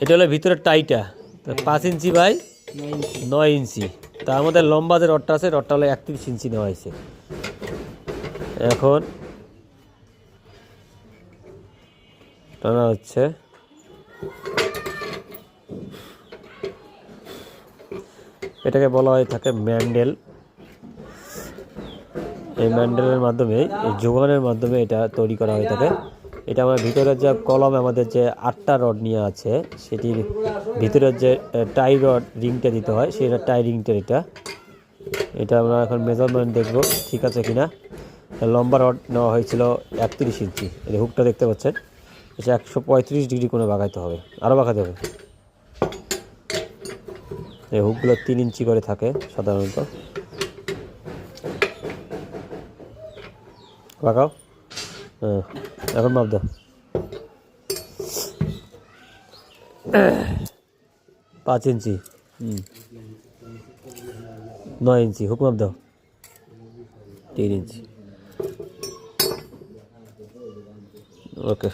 এটা হলো ভিতরের টাইটা 5 ইঞ্চি বাই 9 ইঞ্চি। তার মধ্যে লম্বা যে রডটা আছে রডটা হলো 31 ইঞ্চি নেওয়া হয়েছে। এখন টানা হচ্ছে। এটাকে বলা হয়ে থাকে ম্যান্ডেল। এই ম্যান্ডেলের মাধ্যমে, এই যোগানের মাধ্যমে এটা তৈরি করা হয়ে থাকে। এটা আমার ভিতরের যে কলম, আমাদের যে 8টা রড নিয়ে আছে, সেটির ভিতরের যে টাই রড রিংটা দিতে হয়, সেটা টাই রিংটা এটা আমরা এখন মেজারমেন্ট দেখব ঠিক আছে কিনা। লম্বা রড নেওয়া হয়েছিল 31 ইঞ্চি। এই হুকটা দেখতে পাচ্ছেন, এটা 135 ডিগ্রি কোণে বাঁকাইতে হবে, আরও বাঁকাতে হবে। এই হুকগুলো 3 ইঞ্চি করে থাকে সাধারণত। বাঁকাও। হ্যাঁ, এখন মাপ দাও। 5 ইঞ্চি, 9 ইঞ্চি। হুক মাপ দাও। 3 ইঞ্চি। ওকে।